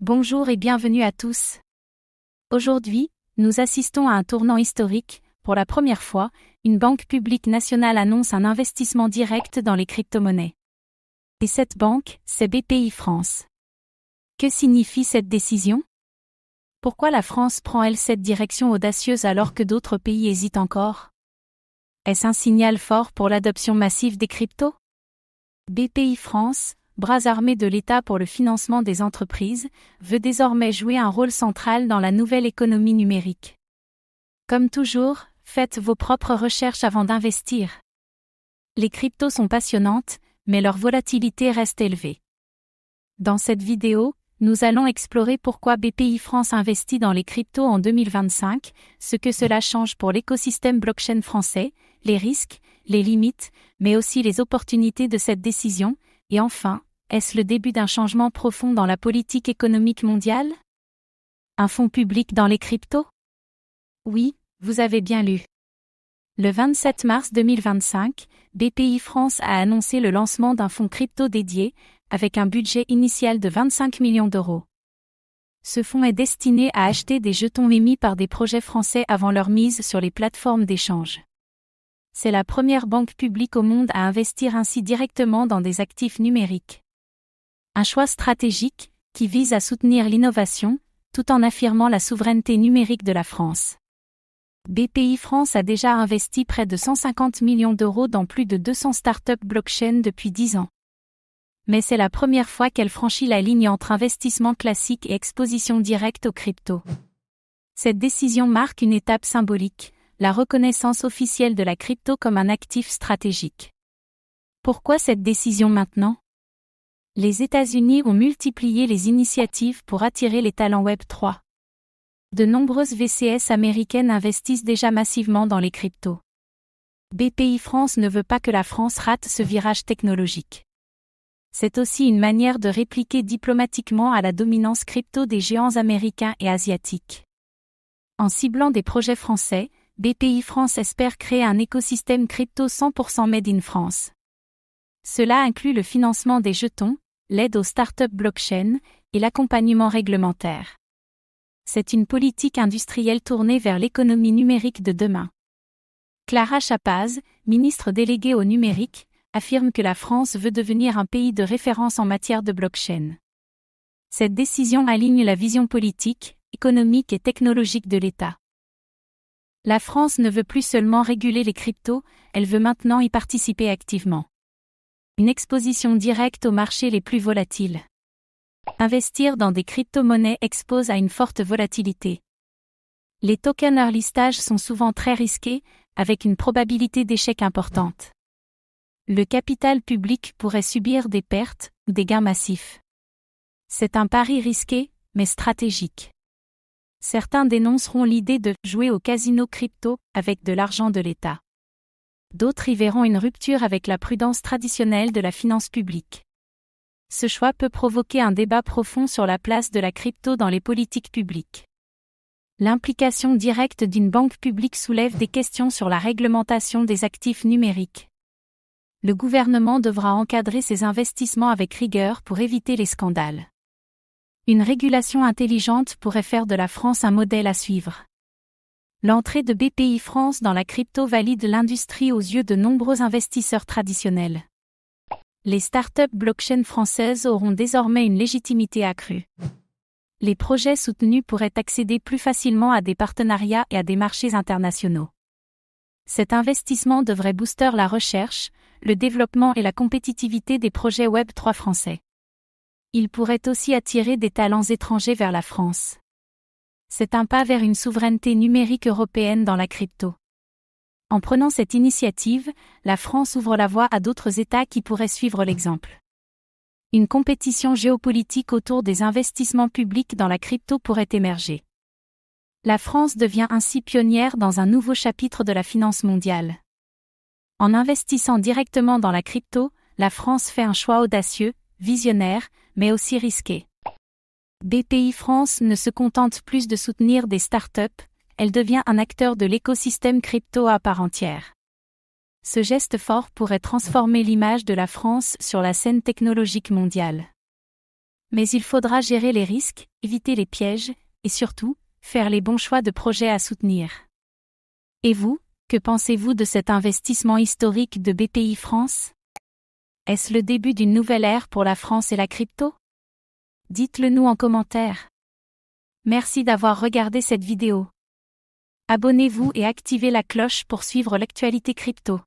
Bonjour et bienvenue à tous. Aujourd'hui, nous assistons à un tournant historique. Pour la première fois, une banque publique nationale annonce un investissement direct dans les crypto-monnaies. Et cette banque, c'est BPI France. Que signifie cette décision? Pourquoi la France prend-elle cette direction audacieuse alors que d'autres pays hésitent encore? Est-ce un signal fort pour l'adoption massive des cryptos? BPI France, bras armé de l'État pour le financement des entreprises, veut désormais jouer un rôle central dans la nouvelle économie numérique. Comme toujours, faites vos propres recherches avant d'investir. Les cryptos sont passionnantes, mais leur volatilité reste élevée. Dans cette vidéo, nous allons explorer pourquoi BPI France investit dans les cryptos en 2025, ce que cela change pour l'écosystème blockchain français, les risques, les limites, mais aussi les opportunités de cette décision, et enfin, est-ce le début d'un changement profond dans la politique économique mondiale? Un fonds public dans les cryptos? Oui, vous avez bien lu. Le 27 mars 2025, BPI France a annoncé le lancement d'un fonds crypto dédié, avec un budget initial de 25 millions d'euros. Ce fonds est destiné à acheter des jetons émis par des projets français avant leur mise sur les plateformes d'échange. C'est la première banque publique au monde à investir ainsi directement dans des actifs numériques. Un choix stratégique, qui vise à soutenir l'innovation, tout en affirmant la souveraineté numérique de la France. BPI France a déjà investi près de 150 millions d'euros dans plus de 200 startups blockchain depuis 10 ans. Mais c'est la première fois qu'elle franchit la ligne entre investissement classique et exposition directe aux cryptos. Cette décision marque une étape symbolique, la reconnaissance officielle de la crypto comme un actif stratégique. Pourquoi cette décision maintenant? Les États-Unis ont multiplié les initiatives pour attirer les talents Web3. De nombreuses VCS américaines investissent déjà massivement dans les cryptos. BPI France ne veut pas que la France rate ce virage technologique. C'est aussi une manière de répliquer diplomatiquement à la dominance crypto des géants américains et asiatiques. En ciblant des projets français, BPI France espère créer un écosystème crypto 100% made in France. Cela inclut le financement des jetons, l'aide aux startups blockchain et l'accompagnement réglementaire. C'est une politique industrielle tournée vers l'économie numérique de demain. Clara Chapaz, ministre déléguée au numérique, affirme que la France veut devenir un pays de référence en matière de blockchain. Cette décision aligne la vision politique, économique et technologique de l'État. La France ne veut plus seulement réguler les cryptos, elle veut maintenant y participer activement. Une exposition directe aux marchés les plus volatiles. Investir dans des crypto-monnaies expose à une forte volatilité. Les tokens early stage sont souvent très risqués, avec une probabilité d'échec importante. Le capital public pourrait subir des pertes ou des gains massifs. C'est un pari risqué, mais stratégique. Certains dénonceront l'idée de jouer au casino crypto avec de l'argent de l'État. D'autres y verront une rupture avec la prudence traditionnelle de la finance publique. Ce choix peut provoquer un débat profond sur la place de la crypto dans les politiques publiques. L'implication directe d'une banque publique soulève des questions sur la réglementation des actifs numériques. Le gouvernement devra encadrer ses investissements avec rigueur pour éviter les scandales. Une régulation intelligente pourrait faire de la France un modèle à suivre. L'entrée de BPI France dans la crypto valide l'industrie aux yeux de nombreux investisseurs traditionnels. Les startups blockchain françaises auront désormais une légitimité accrue. Les projets soutenus pourraient accéder plus facilement à des partenariats et à des marchés internationaux. Cet investissement devrait booster la recherche, le développement et la compétitivité des projets Web3 français. Il pourrait aussi attirer des talents étrangers vers la France. C'est un pas vers une souveraineté numérique européenne dans la crypto. En prenant cette initiative, la France ouvre la voie à d'autres États qui pourraient suivre l'exemple. Une compétition géopolitique autour des investissements publics dans la crypto pourrait émerger. La France devient ainsi pionnière dans un nouveau chapitre de la finance mondiale. En investissant directement dans la crypto, la France fait un choix audacieux, visionnaire, mais aussi risqué. BPI France ne se contente plus de soutenir des startups, elle devient un acteur de l'écosystème crypto à part entière. Ce geste fort pourrait transformer l'image de la France sur la scène technologique mondiale. Mais il faudra gérer les risques, éviter les pièges, et surtout, faire les bons choix de projets à soutenir. Et vous, que pensez-vous de cet investissement historique de BPI France? Est-ce le début d'une nouvelle ère pour la France et la crypto? Dites-le nous en commentaire. Merci d'avoir regardé cette vidéo. Abonnez-vous et activez la cloche pour suivre l'actualité crypto.